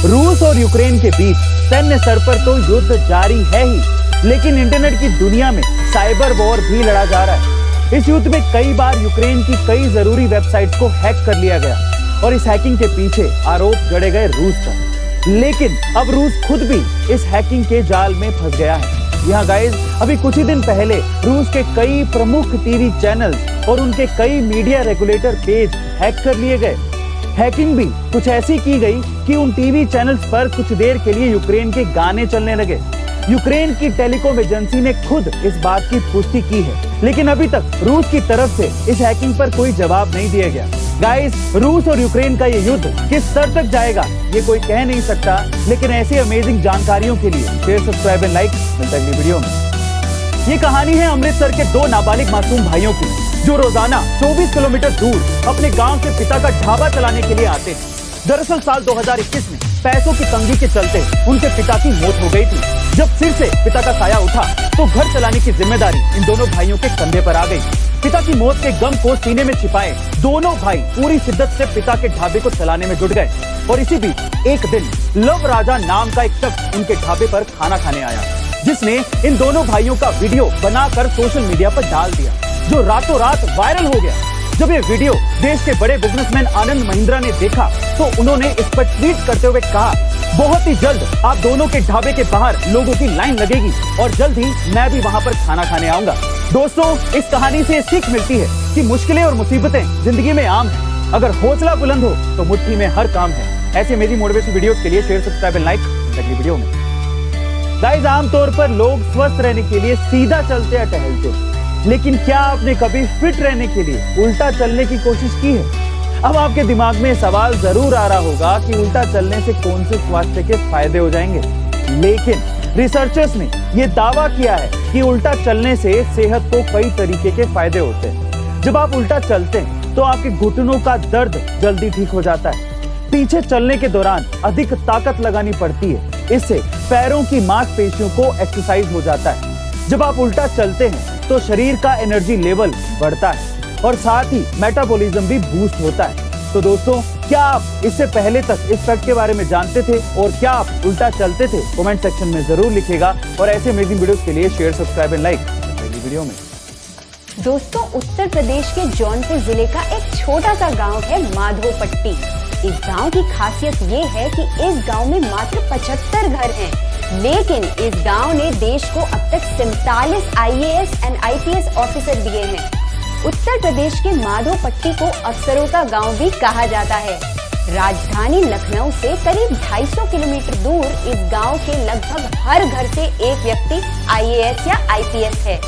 रूस और यूक्रेन के बीच सैन्य स्तर पर तो युद्ध जारी है ही, लेकिन इंटरनेट की दुनिया में साइबर वॉर भी लड़ा जा रहा है। इस युद्ध में कई बार यूक्रेन की कई जरूरी वेबसाइट्स को हैक कर लिया गया और इस हैकिंग के पीछे आरोप जड़े गए रूस पर। लेकिन अब रूस खुद भी इस हैकिंग के जाल में फंस गया है। यहाँ गाइस, अभी कुछ ही दिन पहले रूस के कई प्रमुख टीवी चैनल्स और उनके कई मीडिया रेगुलेटर पेज हैक कर लिए गए। हैकिंग भी कुछ ऐसी की गई कि उन टीवी चैनल्स पर कुछ देर के लिए यूक्रेन के गाने चलने लगे। यूक्रेन की टेलीकॉम एजेंसी ने खुद इस बात की पुष्टि की है, लेकिन अभी तक रूस की तरफ से इस हैकिंग पर कोई जवाब नहीं दिया गया। गाइस, रूस और यूक्रेन का ये युद्ध किस स्तर तक जाएगा ये कोई कह नहीं सकता, लेकिन ऐसी अमेजिंग जानकारियों के लिए शेयर, सब्सक्राइब एंड लाइक। मिलता है अगली वीडियो में। ये कहानी है अमृतसर के दो नाबालिग मासूम भाइयों की, जो रोजाना 24 किलोमीटर दूर अपने गांव से पिता का ढाबा चलाने के लिए आते हैं। दरअसल साल 2021 में पैसों की तंगी के चलते उनके पिता की मौत हो गई थी। जब सिर से पिता का साया उठा तो घर चलाने की जिम्मेदारी इन दोनों भाइयों के कंधे पर आ गई। पिता की मौत के गम को सीने में छिपाए दोनों भाई पूरी शिद्दत से पिता के ढाबे को चलाने में जुट गए। और इसी बीच एक दिन लव राजा नाम का एक शख्स उनके ढाबे पर खाना खाने आया, जिसने इन दोनों भाइयों का वीडियो बनाकर सोशल मीडिया पर डाल दिया, जो रातों रात वायरल हो गया। जब ये वीडियो देश के बड़े बिजनेसमैन आनंद महिंद्रा ने देखा तो उन्होंने इस पर ट्वीट करते हुए कहा, बहुत ही जल्द आप दोनों के ढाबे के बाहर लोगों की लाइन लगेगी और जल्द ही मैं भी वहां पर खाना खाने आऊंगा। दोस्तों, इस कहानी से सीख मिलती है कि मुश्किलें और मुसीबतें जिंदगी में आम है। अगर हौसला बुलंद हो तो मुट्ठी में हर काम है। ऐसे अमेजिंग मोटिवेशनल वीडियोस के लिए शेयर, सब्सक्राइब एंड लाइक। अगली वीडियो में गाइस, आमतौर पर लोग स्वस्थ रहने के लिए सीधा चलते या टहलते हैं, लेकिन क्या आपने कभी फिट रहने के लिए उल्टा चलने की कोशिश की है? अब आपके दिमाग में सवाल जरूर आ रहा होगा कि उल्टा चलने से कौन से स्वास्थ्य के फायदे हो जाएंगे, लेकिन रिसर्चर्स ने यह दावा किया है कि उल्टा चलने से सेहत को कई तरीके के फायदे होते हैं। जब आप उल्टा चलते हैं तो आपके घुटनों का दर्द जल्दी ठीक हो जाता है। पीछे चलने के दौरान अधिक ताकत लगानी पड़ती है, इससे पैरों की मांसपेशियों को एक्सरसाइज हो जाता है। जब आप उल्टा चलते हैं तो शरीर का एनर्जी लेवल बढ़ता है और साथ ही मेटाबॉलिज्म भी बूस्ट होता है। तो दोस्तों, क्या आप इससे पहले तक इस फैक्ट के बारे में जानते थे और क्या आप उल्टा चलते थे? कमेंट सेक्शन में जरूर लिखिएगा और ऐसे अमेजिंग वीडियोस के लिए शेयर, सब्सक्राइब एंड लाइक। अगली वीडियो में दोस्तों, उत्तर प्रदेश के जौनपुर जिले का एक छोटा सा गांव है माधोपट्टी। इस गांव की खासियत ये है कि इस गांव में मात्र 75 घर हैं, लेकिन इस गांव ने देश को अब तक 47 IAS एंड IPS ऑफिसर दिए हैं। उत्तर प्रदेश के माधोपट्टी को अफसरों का गांव भी कहा जाता है। राजधानी लखनऊ से करीब 250 किलोमीटर दूर इस गांव के लगभग हर घर से एक व्यक्ति IAS या IPS है।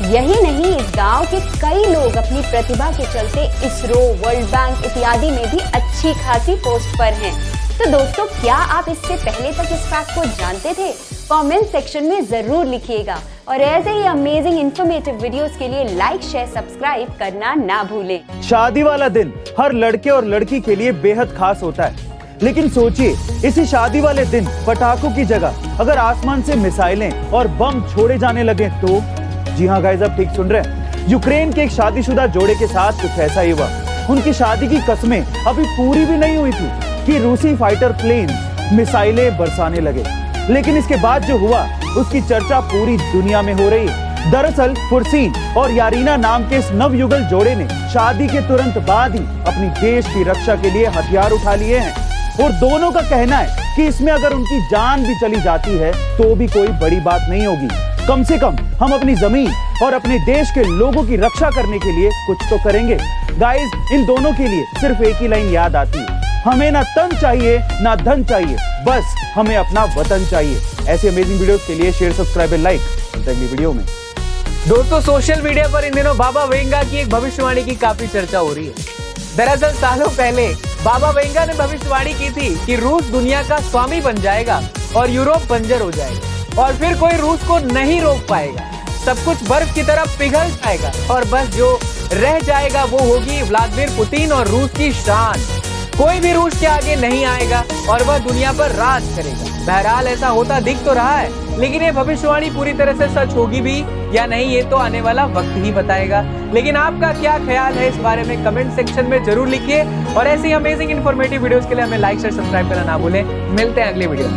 यही नहीं, इस गांव के कई लोग अपनी प्रतिभा के चलते इसरो, वर्ल्ड बैंक इत्यादि में भी अच्छी खासी पोस्ट पर हैं। तो दोस्तों, क्या आप इससे पहले तक इस फैक्ट को जानते थे? कमेंट सेक्शन में जरूर लिखिएगा और ऐसे ही अमेजिंग इन्फॉर्मेटिव वीडियोस के लिए लाइक, शेयर, सब्सक्राइब करना ना भूलें। शादी वाला दिन हर लड़के और लड़की के लिए बेहद खास होता है, लेकिन सोचिए, इसी शादी वाले दिन पटाखों की जगह अगर आसमान से मिसाइलें और बम छोड़े जाने लगे तो? जी हाँ गाइस, आप ठीक सुन रहे हैं। यूक्रेन के एक शादीशुदा जोड़े के साथ कुछ ऐसा ही हुआ। उनकी शादी की कसमें अभी पूरी भी नहीं हुई थी कि रूसी फाइटर प्लेन मिसाइलें बरसाने लगे, लेकिन इसके बाद जो हुआ उसकी चर्चा पूरी दुनिया में हो रही है। दरअसल फुरसीन और यारीना नाम के इस नवयुगल जोड़े ने शादी के तुरंत बाद ही अपनी देश की रक्षा के लिए हथियार उठा लिए हैं और दोनों का कहना है कि इसमें अगर उनकी जान भी चली जाती है तो भी कोई बड़ी बात नहीं होगी। कम से कम हम अपनी जमीन और अपने देश के लोगों की रक्षा करने के लिए कुछ तो करेंगे। गाइस, इन दोनों के लिए सिर्फ एक ही लाइन याद आती है, हमें ना तन चाहिए ना धन चाहिए, बस हमें अपना वतन चाहिए। ऐसे अमेजिंग वीडियोस के लिए शेयर, सब्सक्राइब एंड लाइक। अगली वीडियो में दोस्तों, सोशल मीडिया पर इन दिनों बाबा वेंगा की एक भविष्यवाणी की काफी चर्चा हो रही है। दरअसल सालों पहले बाबा वेंगा ने भविष्यवाणी की थी कि रूस दुनिया का स्वामी बन जाएगा और यूरोप बंजर हो जाएगा और फिर कोई रूस को नहीं रोक पाएगा। सब कुछ बर्फ की तरह पिघल जाएगा और बस जो रह जाएगा वो होगी व्लादिमीर पुतिन और रूस की शान। कोई भी रूस के आगे नहीं आएगा और वह दुनिया पर राज करेगा। बहरहाल ऐसा होता दिख तो रहा है, लेकिन ये भविष्यवाणी पूरी तरह से सच होगी भी या नहीं, ये तो आने वाला वक्त ही बताएगा। लेकिन आपका क्या ख्याल है इस बारे में कमेंट सेक्शन में जरूर लिखिए और ऐसी अमेजिंग इन्फॉर्मेटिव वीडियोस के लिए हमें लाइक शेयर सब्सक्राइब करना ना भूलें। मिलते हैं अगली वीडियो में।